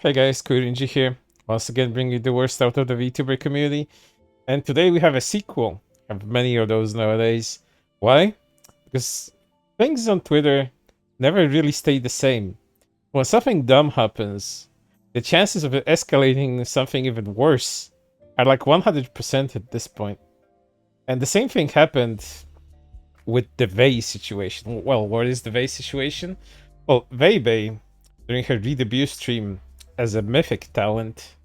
Hey guys, Rinji here. Once again bringing you the worst out of the VTuber community. And today we have a sequel. I have many of those nowadays. Why? Because things on Twitter never really stay the same. When something dumb happens, the chances of it escalating into something even worse are like 100% at this point. And the same thing happened with the Veibae situation. Well, what is the Veibae situation? Well, Veibae, during her re-debut stream as a mythic talent,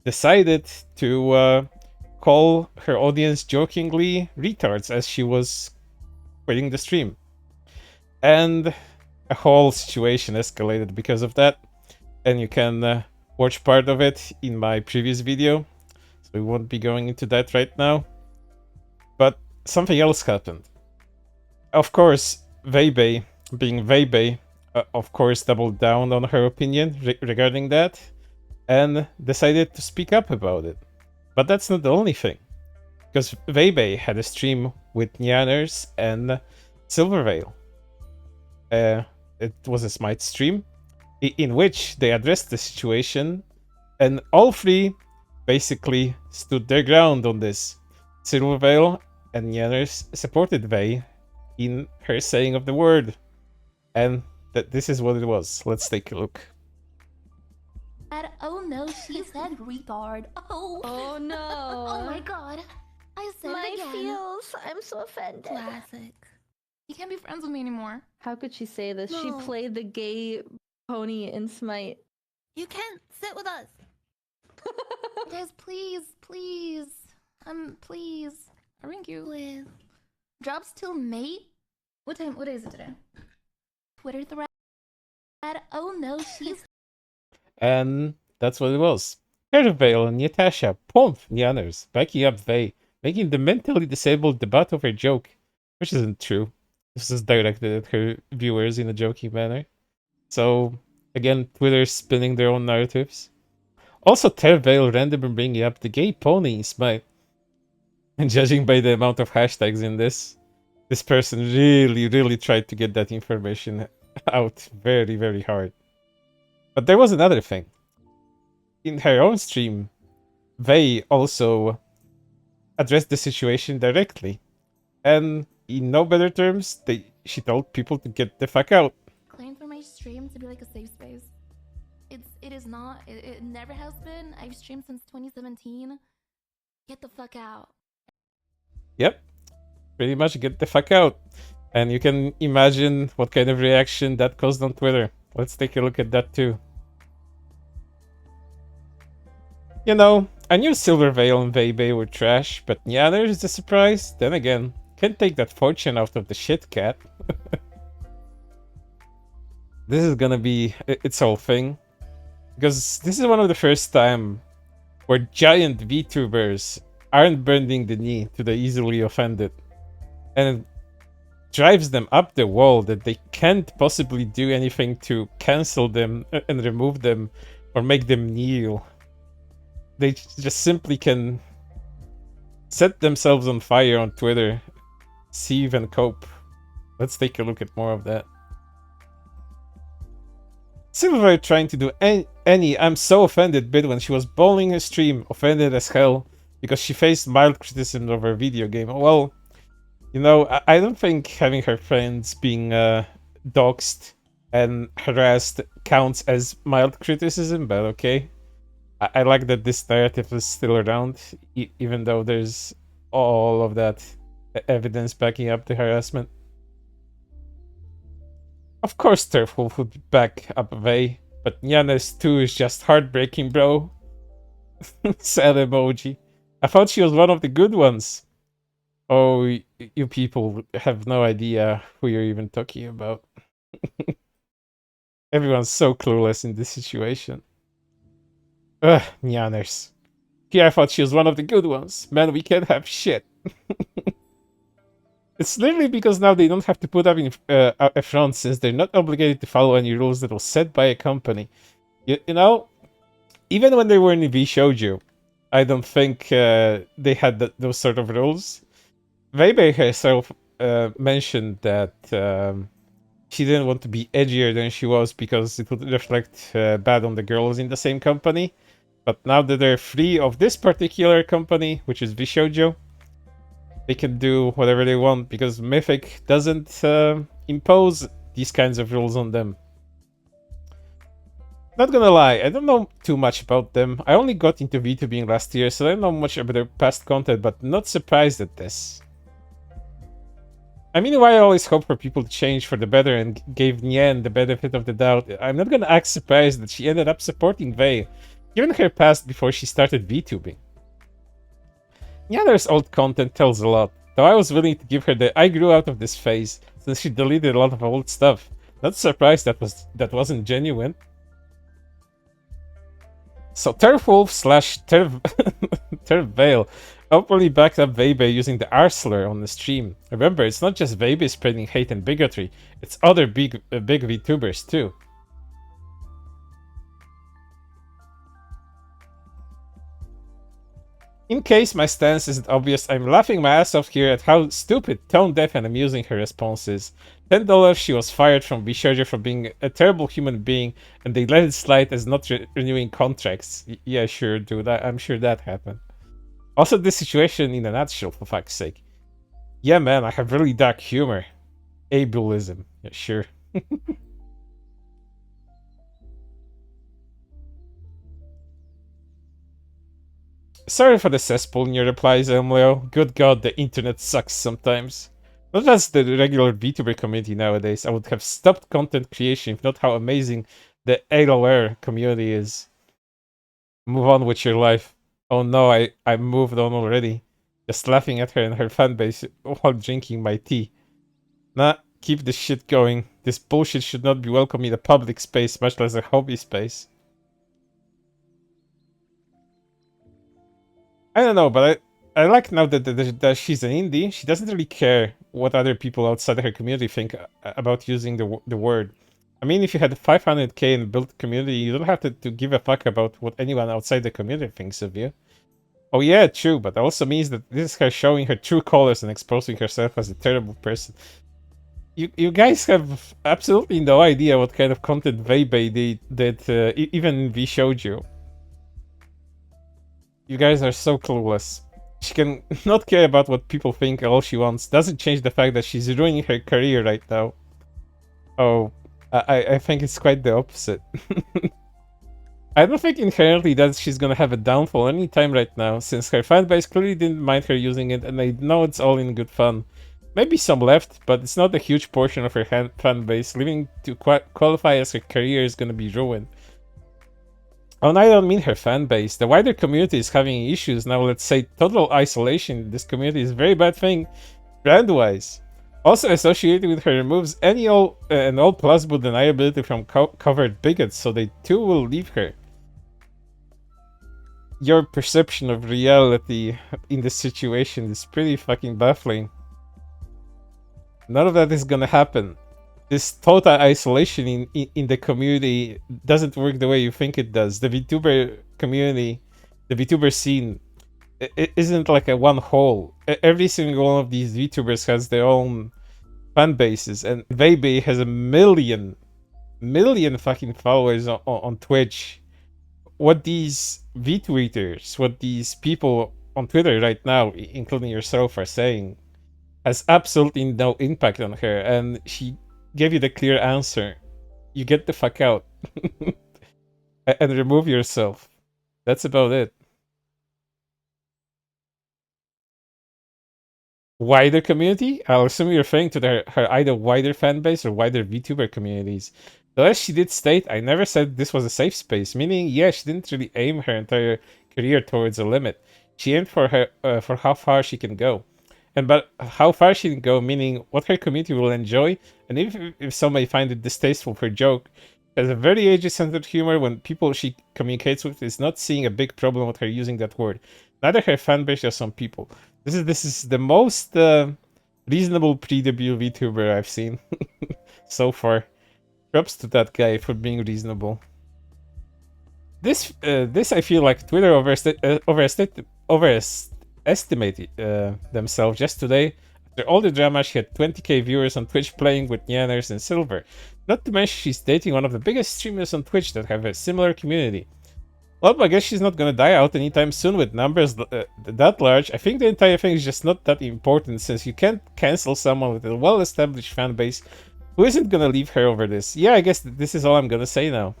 decided to call her audience jokingly retards as she was quitting the stream. And a whole situation escalated because of that. And you can watch part of it in my previous video. So we won't be going into that right now. But something else happened. Of course, Veibae, being Veibae, of course doubled down on her opinion regarding that and decided to speak up about it. But that's not the only thing, because Veibae had a stream with Nyanners and Silvervale. It was a Smite stream in which they addressed the situation, and all three basically stood their ground on this. Silvervale and Nyanners supported Vei in her saying of the word, and that this is what it was. Let's take a look. Oh no, she said retard. Oh no. Oh my god. I said My it again. feels. I'm so offended. Classic. You can't be friends with me anymore. How could she say this? No. She played the gay pony in Smite. You can't sit with us. Guys, please, please. Please. Thank you. Please. Drops till May? What day is it today? Twitter thread. Oh no, she's And that's what it was. Vale and Natasha pumped Nyanners, backing up Vei, making the mentally disabled the butt of her joke, which isn't true. This is directed at her viewers in a joking manner. So, again, Twitter's spinning their own narratives. Also, Vale randomly bringing up the gay pony in Smite. And judging by the amount of hashtags in this person really tried to get that information out very hard. But there was another thing. In her own stream, Vei also addressed the situation directly. And in no better terms, she told people to get the fuck out. claim for my stream to be like a safe space. It is not. It never has been. I've streamed since 2017. Get the fuck out. Yep. Pretty much get the fuck out. And you can imagine what kind of reaction that caused on Twitter. Let's take a look at that too. You know, I knew Silvervale and Veibae were trash, but Nyanners is a surprise. Then again, can't take that fortune out of the shit cat. This is gonna be its whole thing. Because this is one of the first time where giant VTubers aren't bending the knee to the easily offended. And it drives them up the wall that they can't possibly do anything to cancel them and remove them or make them kneel. They just simply can set themselves on fire on Twitter, seethe and cope. Let's take a look at more of that. Silver trying to do any I'm so offended bit when she was bowling her stream, offended as hell, because she faced mild criticism of her video game. Well, you know, I don't think having her friends being doxxed and harassed counts as mild criticism, but okay. I like that this narrative is still around, even though there's all of that evidence backing up the harassment. Of course Turfwolf would back up Vei, but Nyanners too is just heartbreaking, bro. Sad emoji. I thought she was one of the good ones. Oh, you people have no idea who you're even talking about. Everyone's so clueless in this situation. Ugh, Nyanners. Here I thought she was one of the good ones. Man, we can't have shit. It's literally because now they don't have to put up in a front since they're not obligated to follow any rules that were set by a company. You know, even when they were in VShojo, I don't think they had those sort of rules. Veibae herself mentioned that she didn't want to be edgier than she was because it would reflect bad on the girls in the same company. But now that they're free of this particular company, which is VShojo, they can do whatever they want because Mythic doesn't impose these kinds of rules on them. Not gonna lie, I don't know too much about them. I only got into VTubing last year, so I don't know much about their past content, but not surprised at this. I mean, why I always hope for people to change for the better and gave Nien the benefit of the doubt, I'm not gonna act surprised that she ended up supporting Vei, given her past before she started VTubing. Nyanner's old content tells a lot, though I was willing to give her the I grew out of this phase, since she deleted a lot of old stuff. Not surprised that wasn't genuine. So Turfwolf slash Turfveil openly backed up Veibae using the R slur on the stream. Remember, it's not just Veibae spreading hate and bigotry, it's other big VTubers too. In case my stance isn't obvious, I'm laughing my ass off here at how stupid, tone-deaf and amusing her response is. $10 she was fired from VShojo for being a terrible human being, and they let it slide as not renewing contracts. Yeah, sure, dude, I'm sure that happened. Also, this situation in a nutshell, for fuck's sake. Yeah, man, I have really dark humor. Ableism. Yeah, sure. Sorry for the cesspool in your replies, Emleo. Good god, the internet sucks sometimes. Not as the regular VTuber community nowadays. I would have stopped content creation if not how amazing the ALR community is. Move on with your life. Oh no, I moved on already. Just laughing at her and her fanbase while drinking my tea. Nah, keep this shit going. This bullshit should not be welcome in a public space, much less a hobby space. I don't know, but I like now that she's an indie. She doesn't really care what other people outside her community think about using the word. I mean, if you had 500k and built community, you don't have to give a fuck about what anyone outside the community thinks of you. Oh yeah, true, but that also means that this is her showing her true colors and exposing herself as a terrible person. You guys have absolutely no idea what kind of content Veibae did, even in VShojo. You guys are so clueless. She can not care about what people think all she wants. Doesn't change the fact that she's ruining her career right now. Oh, I think it's quite the opposite. I don't think inherently that she's gonna have a downfall anytime right now, since her fanbase clearly didn't mind her using it, and I know it's all in good fun. Maybe some left, but it's not a huge portion of her fanbase, leaving to qualify as her career is gonna be ruined. Oh, and I don't mean her fanbase. The wider community is having issues now. Let's say total isolation in this community is a very bad thing, brand-wise. Also associated with her removes any all plausible deniability from covered bigots, so they too will leave her. Your perception of reality in this situation is pretty fucking baffling. None of that is gonna happen. This total isolation in the community doesn't work the way you think it does. The VTuber community, the VTuber scene, it isn't like a one whole. Every single one of these VTubers has their own fan bases, and Veibae has a million fucking followers on Twitch. What these VTweeters, what these people on Twitter right now, including yourself, are saying has absolutely no impact on her, and she gave you the clear answer. You get the fuck out and remove yourself. That's about it. Wider community? I'll assume you're referring to her either wider fan base or wider VTuber communities. Though as she did state, I never said this was a safe space, meaning, yeah, she didn't really aim her entire career towards a limit. She aimed for how far she can go. But how far she can go, meaning what her community will enjoy, and if some may find it distasteful for joke, has a very age-centered humor when people she communicates with is not seeing a big problem with her using that word. Neither her fanbase or some people. This is the most reasonable pre-debut VTuber I've seen so far. Props to that guy for being reasonable. This I feel like Twitter overestimated themselves just today. After all the drama, she had 20k viewers on Twitch playing with Nyanners and Silver. Not to mention she's dating one of the biggest streamers on Twitch that have a similar community. Well, I guess she's not gonna die out anytime soon with numbers that large. I think the entire thing is just not that important since you can't cancel someone with a well-established fan base who isn't gonna leave her over this. Yeah, I guess this is all I'm gonna say now.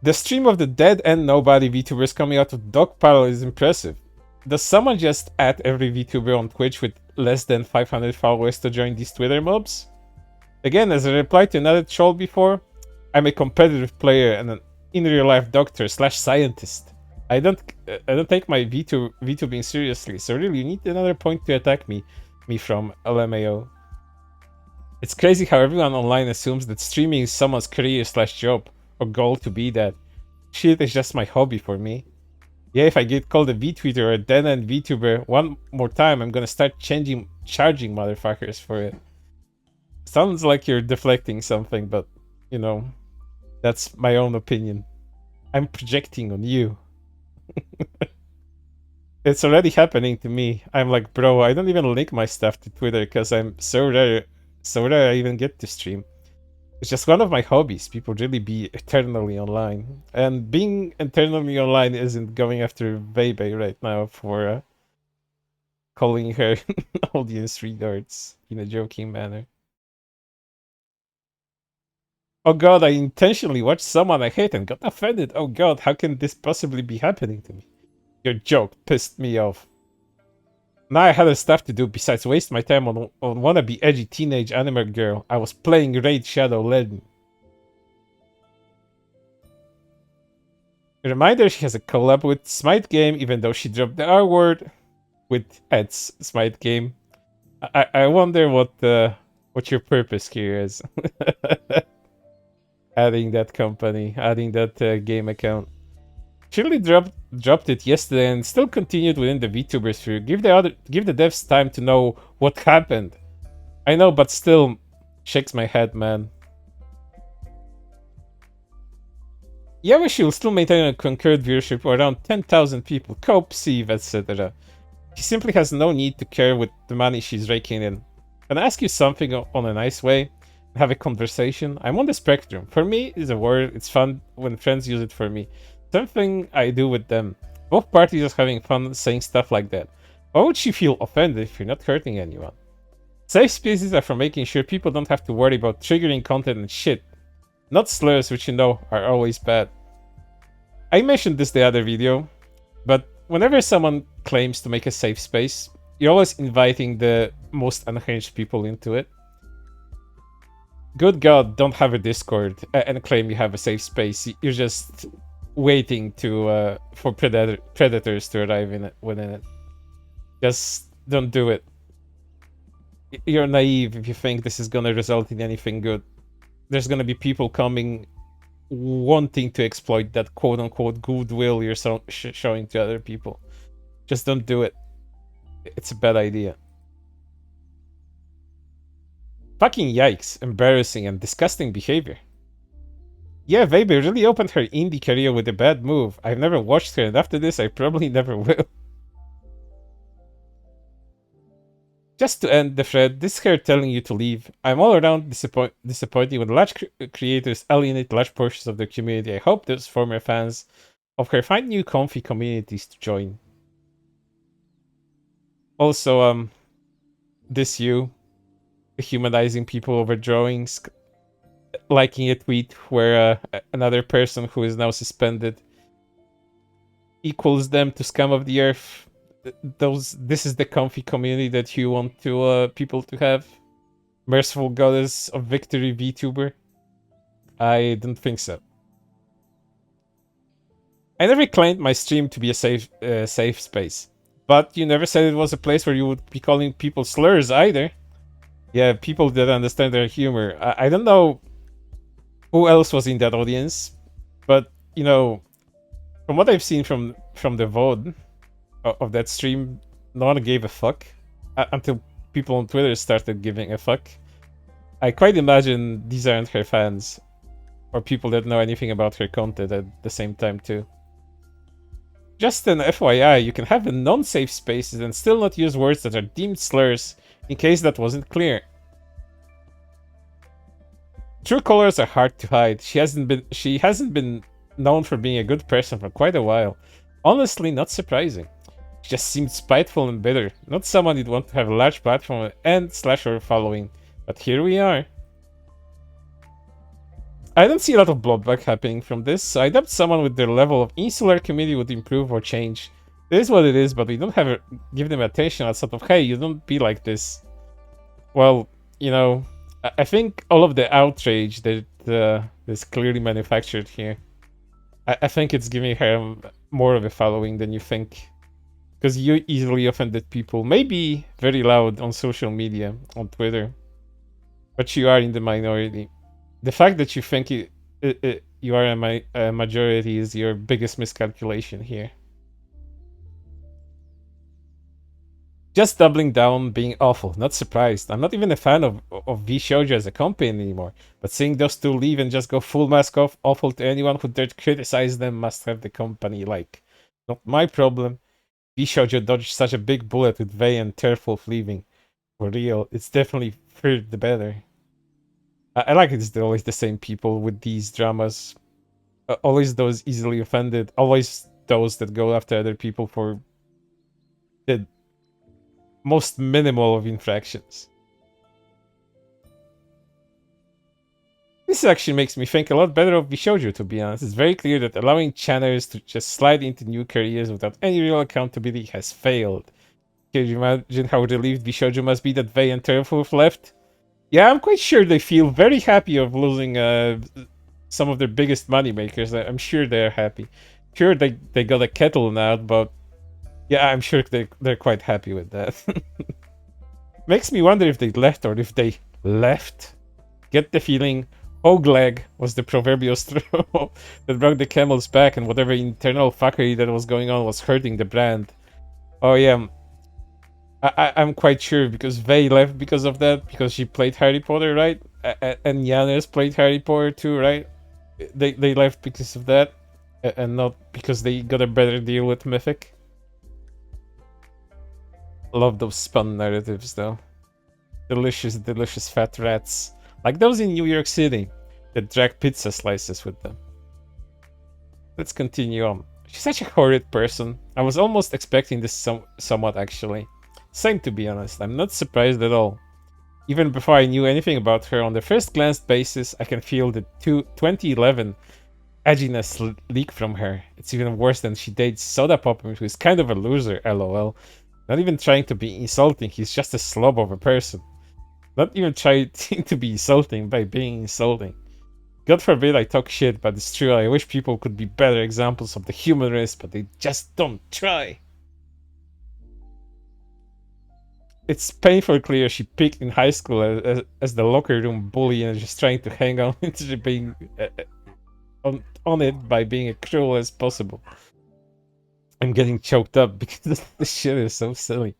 The stream of the dead and nobody VTubers coming out of dog pile is impressive. Does someone just add every VTuber on Twitch with less than 500 followers to join these Twitter mobs? Again, as a reply to another troll before, I'm a competitive player and an in real life doctor / scientist. I don't take my VTubing seriously, so really you need another point to attack me from, LMAO. It's crazy how everyone online assumes that streaming is someone's career / job or goal to be that. Shit is just my hobby for me. Yeah, if I get called a VTweeter or a dead-end VTuber one more time, I'm gonna start charging motherfuckers for it. Sounds like you're deflecting something, but, you know, that's my own opinion. I'm projecting on you. It's already happening to me. I'm like, bro, I don't even link my stuff to Twitter because I'm so rare I even get to stream. It's just one of my hobbies. People really be eternally online. And being eternally online isn't going after Veibae right now for calling her audience retards in a joking manner. Oh god, I intentionally watched someone I hate and got offended. Oh god, how can this possibly be happening to me? Your joke pissed me off. Now I had stuff to do besides waste my time on wannabe edgy teenage anime girl. I was playing Raid Shadow Legend. A reminder, she has a collab with Smite Game, even though she dropped the R word with Ed's Smite Game. I wonder what your purpose here is. Adding that company, adding that game account. She really dropped it yesterday and still continued within the VTuber sphere. Give the devs time to know what happened. I know, but still shakes my head, man. Yeah, but she'll still maintain a concurrent viewership of around 10,000 people, cope, sieve, etc. She simply has no need to care with the money she's raking in. Can I ask you something on a nice way? Have a conversation? I'm on the spectrum. For me, it's a word. It's fun when friends use it for me. Something I do with them. Both parties are having fun saying stuff like that. Why would she feel offended if you're not hurting anyone? Safe spaces are for making sure people don't have to worry about triggering content and shit. Not slurs, which you know are always bad. I mentioned this the other video, but whenever someone claims to make a safe space, you're always inviting the most unhinged people into it. Good God, don't have a Discord and claim you have a safe space. You're just waiting to for predators to arrive within it. Just don't do it. You're naive if you think this is gonna result in anything good. There's gonna be people coming wanting to exploit that quote-unquote goodwill you're showing to other people. Just don't do it. It's a bad idea. Fucking yikes, embarrassing and disgusting behavior. Yeah, Veibae really opened her indie career with a bad move. I've never watched her and after this I probably never will. Just to end the thread, this is her telling you to leave. I'm all around disappointed when large creators alienate large portions of their community. I hope those former fans of her find new comfy communities to join. Also, this you humanizing people over drawings, liking a tweet where another person who is now suspended equals them to scum of the earth. This is the comfy community that you want to people to have. Merciful goddess of victory VTuber. I don't think so. I never claimed my stream to be a safe space, but you never said it was a place where you would be calling people slurs either. Yeah, people that understand their humor. I don't know who else was in that audience, but you know, from what I've seen from the VOD of that stream, no one gave a fuck until people on Twitter started giving a fuck. I quite imagine these aren't her fans or people that know anything about her content at the same time too. Just an FYI, you can have a non-safe spaces and still not use words that are deemed slurs, in case that wasn't clear. True colors are hard to hide. She hasn't been known for being a good person for quite a while. Honestly, not surprising. She just seemed spiteful and bitter. Not someone you'd want to have a large platform and slasher following. But here we are. I don't see a lot of blowback happening from this, so I doubt someone with their level of insular community would improve or change. It is what it is, but we don't have to give them attention as sort of, hey, you don't be like this. Well, you know, I think all of the outrage that is clearly manufactured here. I think it's giving her more of a following than you think. Because you easily offended people. Maybe very loud on social media, on Twitter. But you are in the minority. The fact that you think you are a majority is your biggest miscalculation here. Just doubling down, being awful. Not surprised. I'm not even a fan of VShojo as a company anymore. But seeing those two leave and just go full mask off, awful to anyone who dared criticize them must have the company like. Not my problem. VShojo dodged such a big bullet with Vei and Terfulf leaving. For real, it's definitely for the better. I like it's always the same people with these dramas. Always those easily offended. Always those that go after other people for the most minimal of infractions. This actually makes me think a lot better of VShojo, to be honest. It's very clear that allowing channels to just slide into new careers without any real accountability has failed. Can you imagine how relieved VShojo must be that Vei and Terfulf left? Yeah, I'm quite sure they feel very happy of losing some of their biggest moneymakers. I'm sure they're happy. Sure, they got a kettle now, but yeah, I'm sure they're quite happy with that. Makes me wonder if they left or if they left. Get the feeling Hogleg was the proverbial straw that broke the camel's back, and whatever internal fuckery that was going on was hurting the brand. Oh yeah, I'm quite sure because Vei left because of that, because she played Harry Potter, right? And Giannis played Harry Potter too, right? They left because of that, and not because they got a better deal with Mythic. Love those spun narratives though. Delicious, delicious fat rats. Like those in New York City that drag pizza slices with them. Let's continue on. She's such a horrid person. I was almost expecting this somewhat actually. Same, to be honest. I'm not surprised at all. Even before I knew anything about her, on the first glance basis, I can feel the 2011 edginess leak from her. It's even worse than she dates Soda Pop, who is kind of a loser, lol. Not even trying to be insulting, he's just a slob of a person. Not even trying to be insulting by being insulting. God forbid I talk shit, but it's true, I wish people could be better examples of the human race, but they just don't try. It's painfully clear she peaked in high school as the locker room bully and just trying to hang on into being on it by being as cruel as possible. I'm getting choked up because this shit is so silly.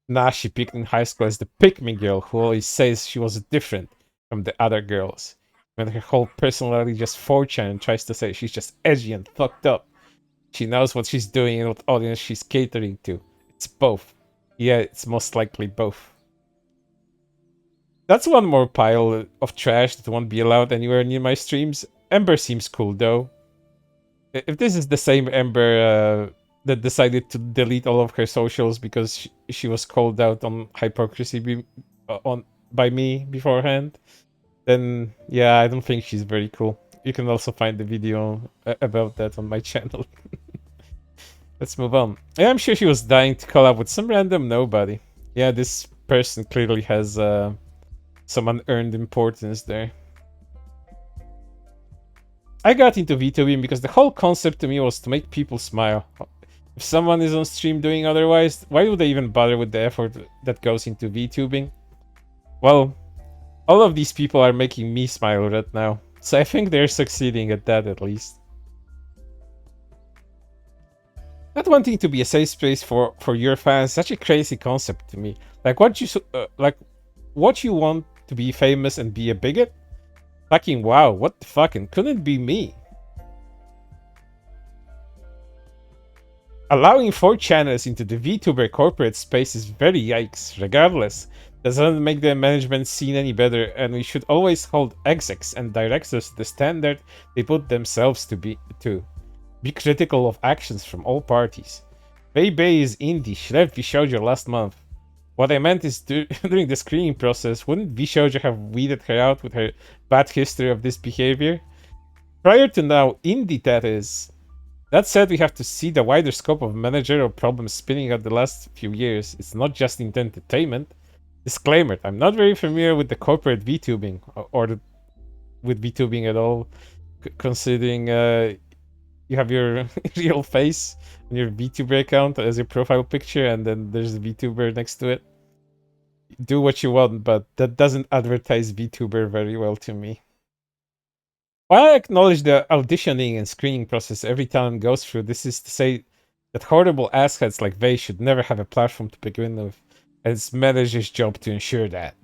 Nah, she peaked in high school as the pick-me girl who always says she was different from the other girls. When her whole personality just 4chan and tries to say she's just edgy and fucked up. She knows what she's doing and what audience she's catering to. It's both. Yeah, it's most likely both. That's one more pile of trash that won't be allowed anywhere near my streams. Ember seems cool though. If this is the same Ember that decided to delete all of her socials because she was called out on hypocrisy by me beforehand, then yeah, I don't think she's very cool. You can also find the video about that on my channel. Let's move on. Yeah, I'm sure she was dying to collab with some random nobody. Yeah, this person clearly has some unearned importance there. I got into VTubing because the whole concept to me was to make people smile. If someone is on stream doing otherwise, why would they even bother with the effort that goes into VTubing? Well, all of these people are making me smile right now, so I think they're succeeding at that at least. Not wanting to be a safe space for your fans, such a crazy concept to me. Like what you want to be famous and be a bigot? Fucking wow, what the fucking couldn't it be me? Allowing 4chaners into the VTuber corporate space is very yikes. Regardless, doesn't make the management scene any better, and we should always hold execs and directors to the standard they put themselves to be. Be critical of actions from all parties. Veibae is indie. She left VShojo last month. What I meant is during the screening process, wouldn't VShojo have weeded her out with her bad history of this behavior? Prior to now, indie that is. That said, we have to see the wider scope of managerial problems spinning out the last few years. It's not just in entertainment. Disclaimer, I'm not very familiar with the corporate VTubing, with VTubing at all, considering you have your real face and your VTuber account as your profile picture, and then there's a VTuber next to it. Do what you want, but that doesn't advertise VTuber very well to me. While I acknowledge the auditioning and screening process every talent goes through, this is to say that horrible assheads like Vei should never have a platform to begin with, and it's manager's job to ensure that.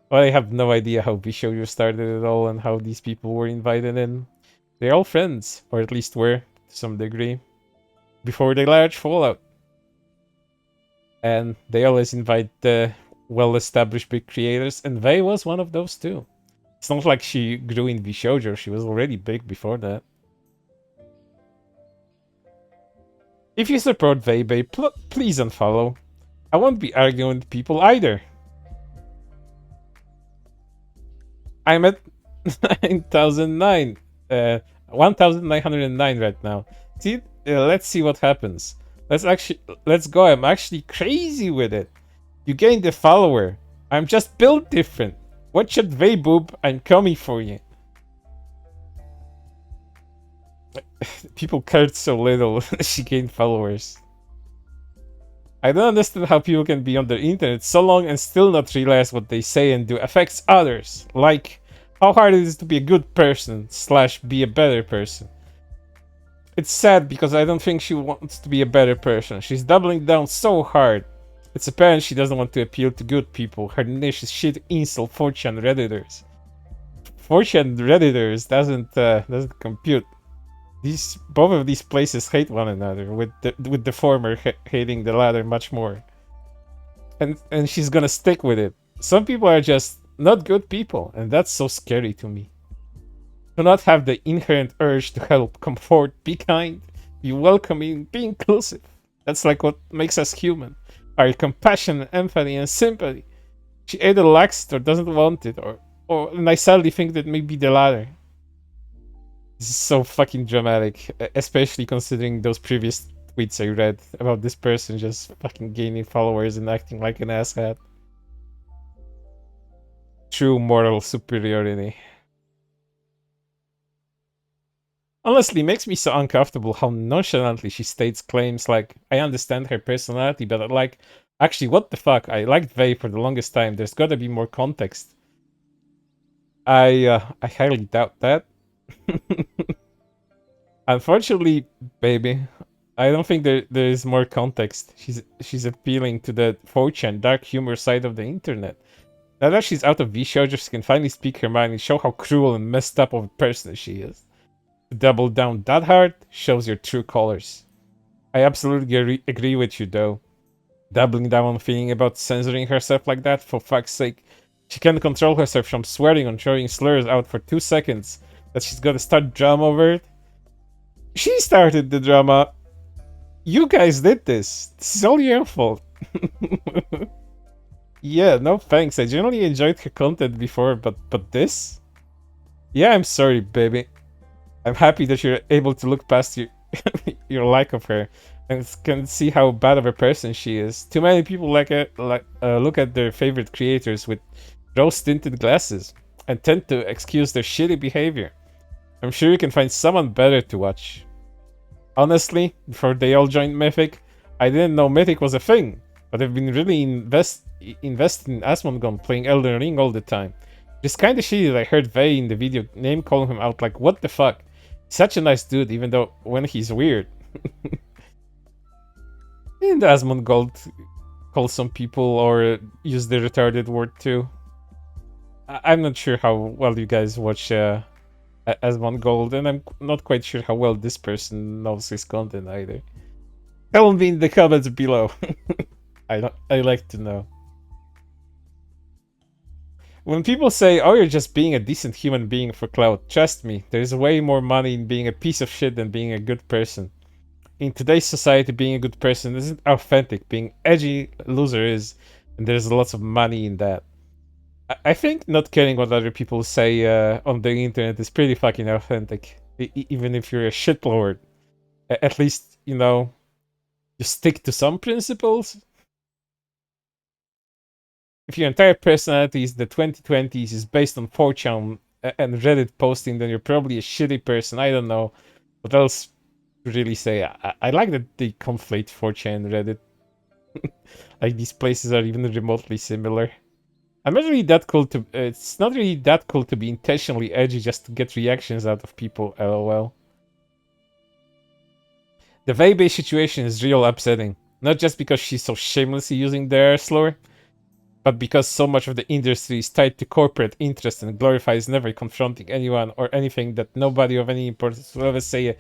Well, I have no idea how VShojo started at all and how these people were invited in. They're all friends, or at least were, to some degree, before the large fallout. And they always invite the well-established big creators, and Vei was one of those too. It's not like she grew in VShojo, she was already big before that. If you support Veibae, please unfollow. I won't be arguing with people either. I'm at 9,009. 1909 right now. See, let's see what happens. Let's go. I'm actually crazy with it. You gained a follower. I'm just built different. Watch out, Veiboob. I'm coming for you. People cared so little. She gained followers. I don't understand how people can be on the internet so long and still not realize what they say and do affects others. Like, how hard it is to be a good person / be a better person. It's sad because I don't think she wants to be a better person. She's doubling down so hard. It's apparent she doesn't want to appeal to good people. Her niche is shit insult 4chan redditors. 4chan redditors doesn't compute. Both of these places hate one another, with the former hating the latter much more. And she's gonna stick with it. Some people are just not good people, and that's so scary to me. Do not have the inherent urge to help, comfort, be kind, be welcoming, be inclusive. That's like what makes us human. Our compassion, empathy, and sympathy. She either lacks it or doesn't want it, and I sadly think that may be the latter. This is so fucking dramatic, especially considering those previous tweets I read about this person just fucking gaining followers and acting like an asshat. True moral superiority. Honestly, it makes me so uncomfortable how nonchalantly she states claims like, I understand her personality, but like, actually, what the fuck? I liked Vei for the longest time. There's gotta be more context. I highly doubt that. Unfortunately, baby, I don't think there is more context. She's appealing to the 4chan dark humor side of the internet. Now that she's out of VShojo, she can finally speak her mind and show how cruel and messed up of a person she is. To double down that hard shows your true colors. I absolutely agree with you though. Doubling down on feeling about censoring herself like that, for fuck's sake. She can't control herself from swearing on throwing slurs out for 2 seconds. That she's gonna start drama over it. She started the drama. You guys did this. This is all your fault. Yeah, no thanks. I generally enjoyed her content before, but this? Yeah, I'm sorry, baby. I'm happy that you're able to look past your like of her and can see how bad of a person she is. Too many people look at their favorite creators with rose-tinted glasses and tend to excuse their shitty behavior. I'm sure you can find someone better to watch. Honestly, before they all joined Mythic, I didn't know Mythic was a thing, but I've been really invested in Asmongold playing Elden Ring all the time. It's kinda shitty that I heard Vei in the video name calling him out like, what the fuck? He's such a nice dude, even though when he's weird. And Asmongold call some people or use the retarded word too. I'm not sure how well you guys watch as one gold, and I'm not quite sure how well this person knows his content either. Tell me in the comments below. I like to know. When people say, oh, you're just being a decent human being for clout, trust me, there's way more money in being a piece of shit than being a good person. In today's society, being a good person isn't authentic. Being edgy loser is, and there's lots of money in that. I think not caring what other people say on the internet is pretty fucking authentic. Even if you're a shitlord, at least, you know, you stick to some principles. If your entire personality is the 2020s is based on 4chan and Reddit posting, then you're probably a shitty person. I don't know what else to really say. I like that they conflate 4chan and Reddit. Like these places are even remotely similar. I'm not really that cool to. It's not really that cool to be intentionally edgy just to get reactions out of people. LOL. The Veibae situation is real upsetting. Not just because she's so shamelessly using the air slur, but because so much of the industry is tied to corporate interest and glorifies never confronting anyone or anything that nobody of any importance will ever say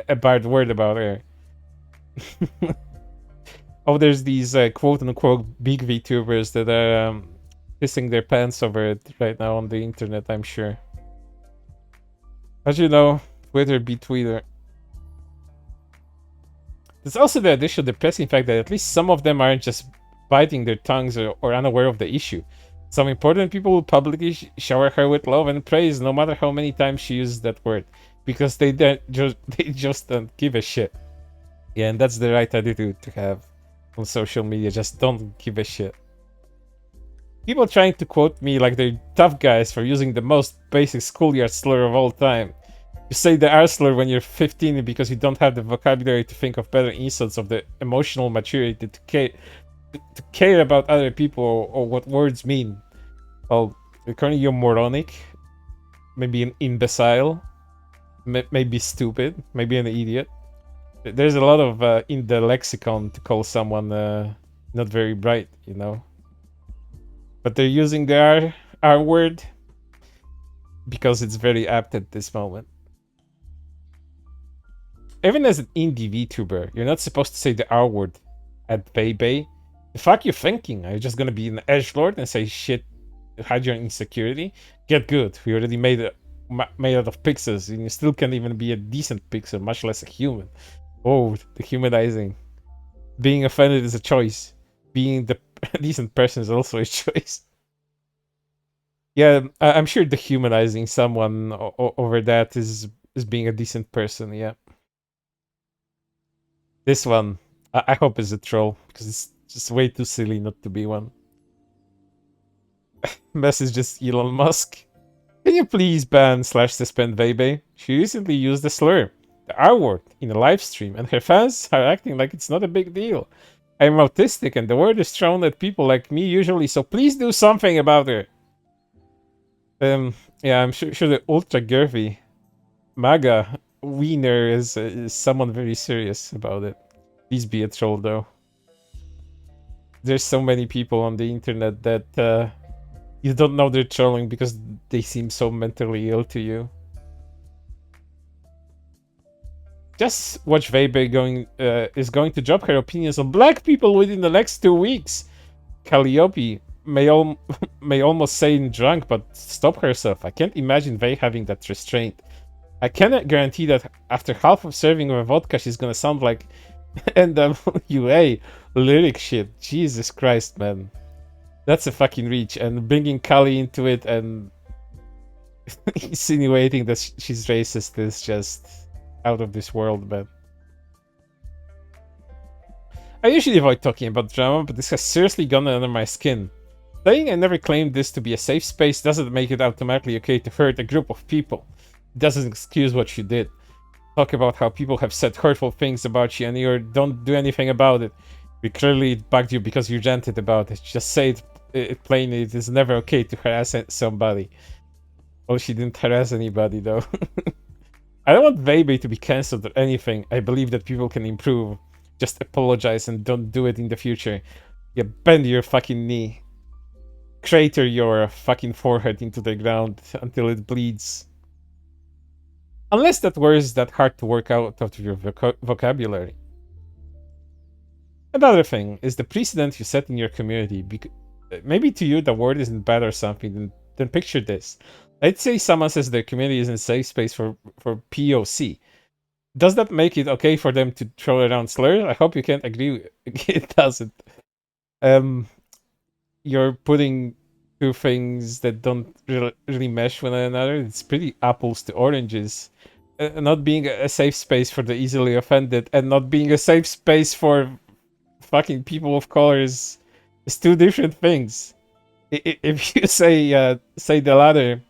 a bad word about her. Oh, there's these quote-unquote big VTubers that are pissing their pants over it right now on the internet, I'm sure. As you know, Twitter be Twitter. There's also the additional depressing fact that at least some of them aren't just biting their tongues or unaware of the issue. Some important people will publicly shower her with love and praise no matter how many times she uses that word, because they just don't give a shit. Yeah, and that's the right attitude to have on social media. Just don't give a shit. People trying to quote me like they're tough guys for using the most basic schoolyard slur of all time. You say the R slur when you're 15 because you don't have the vocabulary to think of better insults of the emotional maturity to care about other people or what words mean. Well, currently you're moronic, maybe an imbecile, maybe stupid, maybe an idiot. There's a lot of in the lexicon to call someone not very bright, you know. But they're using the R word because it's very apt at this moment. Even as an indie VTuber, you're not supposed to say the R word at Veibae. The fuck you thinking? Are you just gonna be an edgelord and say shit, hide your insecurity? Get good. We already made out of pixels, and you still can't even be a decent pixel, much less a human. Oh, the humanizing. Being offended is a choice. Being the decent person is also a choice. Yeah, I'm sure dehumanizing someone over that is being a decent person, yeah. This one, I hope is a troll, because it's just way too silly not to be one. Message just Elon Musk. Can you please ban/suspend Veibae? She recently used the slur, the R word, in a live stream, and her fans are acting like it's not a big deal. I'm autistic, and the word is thrown at people like me usually, so please do something about her. Yeah, I'm sure the ultra girthy MAGA wiener is someone very serious about it. Please be a troll, though. There's so many people on the internet that you don't know they're trolling because they seem so mentally ill to you. Just watch Veibae is going to drop her opinions on black people within the next 2 weeks. Calliope may almost say in drunk, but stop herself. I can't imagine Vei having that restraint. I cannot guarantee that after half of serving of a vodka, she's gonna sound like NWA lyric shit. Jesus Christ, man. That's a fucking reach. And bringing Kali into it and insinuating that she's racist is just out of this world, man. I usually avoid talking about drama, but this has seriously gone under my skin. Saying I never claimed this to be a safe space doesn't make it automatically okay to hurt a group of people. It doesn't excuse what you did. Talk about how people have said hurtful things about you and you don't do anything about it. We clearly it bugged you because you ranted about it. Just say it plainly. It is never okay to harass somebody. Well, she didn't harass anybody, though. I don't want Veibae to be cancelled or anything. I believe that people can improve. Just apologize and don't do it in the future. Yeah, bend your fucking knee. Crater your fucking forehead into the ground until it bleeds. Unless that word is that hard to work out of your vocabulary. Another thing is the precedent you set in your community. Maybe to you the word isn't bad or something, then picture this. Let's say someone says their community isn't a safe space for POC. Does that make it okay for them to throw around slurs? I hope you can't agree. It doesn't. You're putting two things that don't really mesh with one another. It's pretty apples to oranges. Not being a safe space for the easily offended and not being a safe space for fucking people of color is two different things. If you say the latter,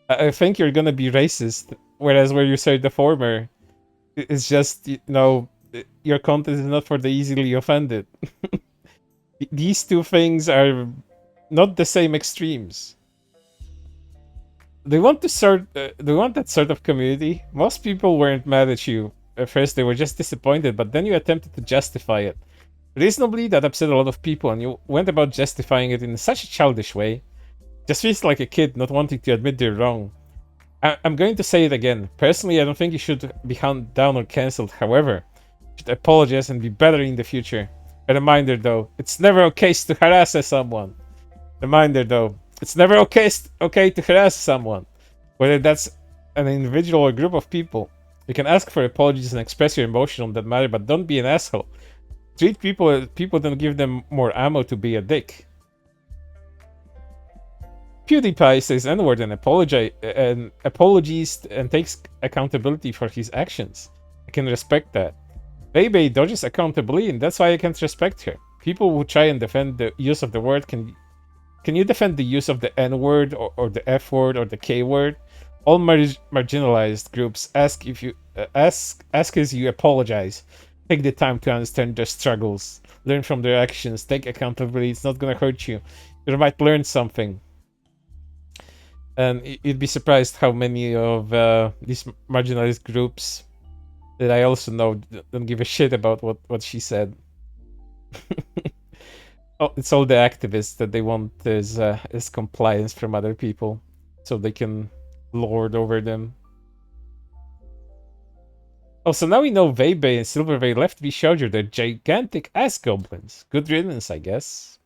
I think you're gonna be racist. Whereas where you say the former, it's just, you know, your content is not for the easily offended. These two things are not the same extremes. They want that sort of community. Most people weren't mad at you at first; they were just disappointed. But then you attempted to justify it. Reasonably, that upset a lot of people, and you went about justifying it in such a childish way. Just feels like a kid not wanting to admit they're wrong. I'm going to say it again. Personally, I don't think you should be hunted down or cancelled. However, you should apologize and be better in the future. A reminder, though, it's never okay to harass someone. Reminder, though, it's never okay to harass someone, whether that's an individual or group of people. You can ask for apologies and express your emotion on that matter, but don't be an asshole. Treat people as people, don't give them more ammo to be a dick. PewDiePie says N-word and apologies and takes accountability for his actions. I can respect that. Veibae dodges accountability, and that's why I can't respect her. People who try and defend the use of the word, can you defend the use of the N-word or the F-word or the K-word? All marginalized groups ask if you ask as you apologize. Take the time to understand their struggles, learn from their actions, take accountability. It's not gonna hurt you. You might learn something. And you'd be surprised how many of these marginalized groups that I also know don't give a shit about what she said. Oh, it's all the activists that they want is compliance from other people, so they can lord over them. Oh, so now we know Veibae and Silverveil left VShojo. They're gigantic ass goblins. Good riddance, I guess.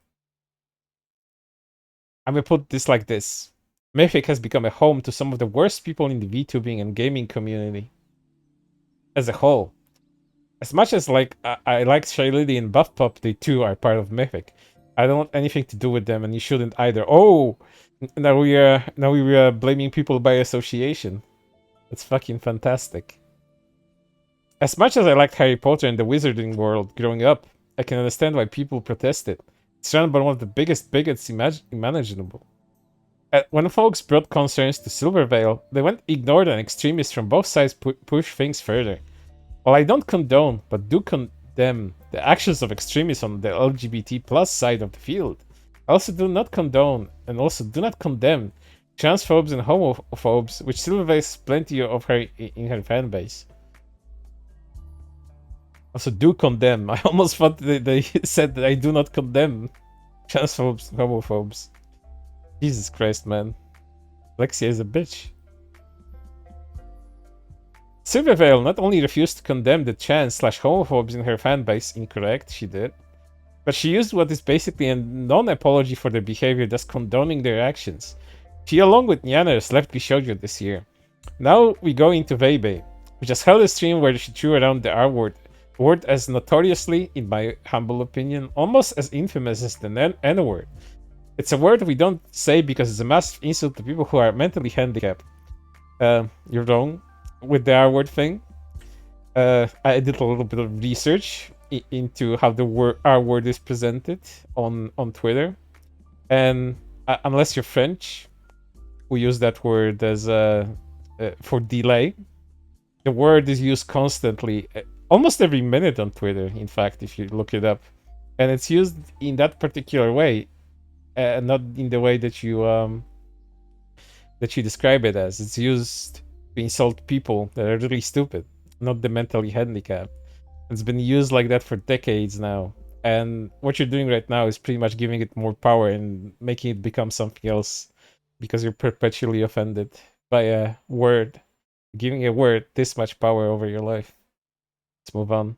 I'm gonna put this like this. Mythic has become a home to some of the worst people in the VTubing and gaming community as a whole. As much as I like Shylily and Buff Pop, they too are part of Mythic. I don't want anything to do with them, and you shouldn't either. Oh, now we are blaming people by association. That's fucking fantastic. As much as I liked Harry Potter and the wizarding world growing up, I can understand why people protested. It's run by one of the biggest bigots imaginable. When folks brought concerns to Silverveil, they went ignored and extremists from both sides push things further. While I don't condone, but do condemn the actions of extremists on the LGBT plus side of the field, I also do not condone and also do not condemn transphobes and homophobes, which Silverveil has plenty of her in her fanbase. Also do condemn. I almost thought they said that I do not condemn transphobes and homophobes. Jesus Christ, man. Lexia is a bitch. Silverveil not only refused to condemn the trans/homophobes in her fanbase, incorrect, she did, but she used what is basically a non-apology for their behavior, thus condoning their actions. She, along with Nyaners, left VShojo this year. Now we go into Veibae, which has held a stream where she threw around the R-word, a word as notoriously, in my humble opinion, almost as infamous as the N-word. It's a word we don't say because it's a massive insult to people who are mentally handicapped. You're wrong with the R-word thing. I did a little bit of research into how the R-word is presented on Twitter. And unless you're French, we use that word as for delay. The word is used constantly, almost every minute on Twitter, in fact, if you look it up. And it's used in that particular way. Not in the way that you describe it as. It's used to insult people that are really stupid, not the mentally handicapped. It's been used like that for decades now. And what you're doing right now is pretty much giving it more power and making it become something else because you're perpetually offended by a word giving a word this much power over your life. Let's move on.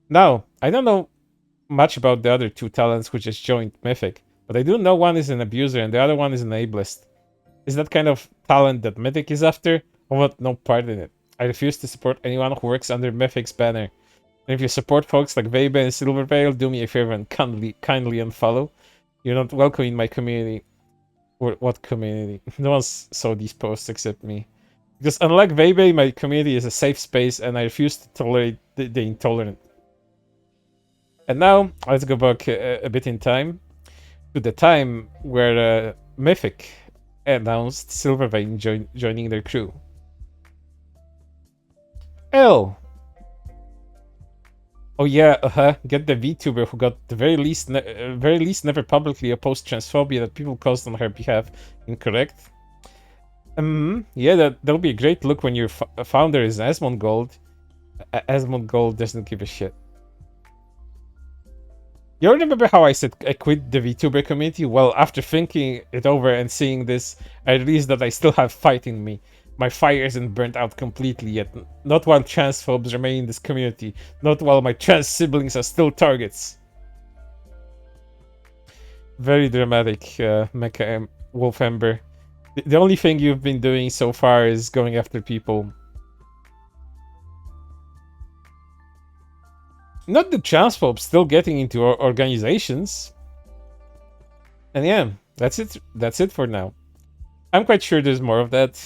Now, I don't know much about the other two talents who just joined Mythic, but I do know one is an abuser and the other one is an ableist. Is that kind of talent that Mythic is after? I want no part in it. I refuse to support anyone who works under Mythic's banner. And if you support folks like Veibae and Silverveil, do me a favor and kindly unfollow. You're not welcome in my community. What community? No one saw these posts except me. Because unlike Veibae, my community is a safe space and I refuse to tolerate the intolerant. And now, let's go back a bit in time. To the time where Mythic announced Silvervein joining their crew. L. Oh yeah, get the VTuber who got the very least never publicly opposed transphobia that people caused on her behalf incorrect. Yeah, that'll be a great look when your founder is Asmongold. Asmongold doesn't give a shit. You remember how I said I quit the VTuber community? Well, after thinking it over and seeing this, I realized that I still have fight in me. My fire isn't burnt out completely yet. Not while transphobes remain in this community. Not while my trans siblings are still targets. Very dramatic, Mecha Wolf Ember. The only thing you've been doing so far is going after people. Not the transphobes still getting into organizations. And yeah, that's it. That's it for now. I'm quite sure there's more of that,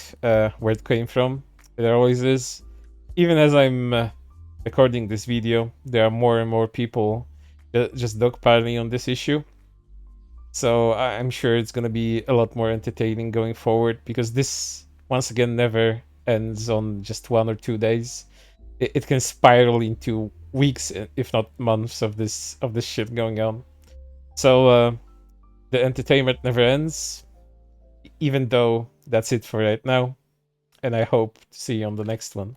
where it came from. There always is. Even as I'm recording this video, there are more and more people just dogpiling on this issue. So I'm sure it's going to be a lot more entertaining going forward, because this, once again, never ends on just 1 or 2 days. It can spiral into weeks, if not months, of this shit going on. So the entertainment never ends. Even though that's it for right now, and I hope to see you on the next one.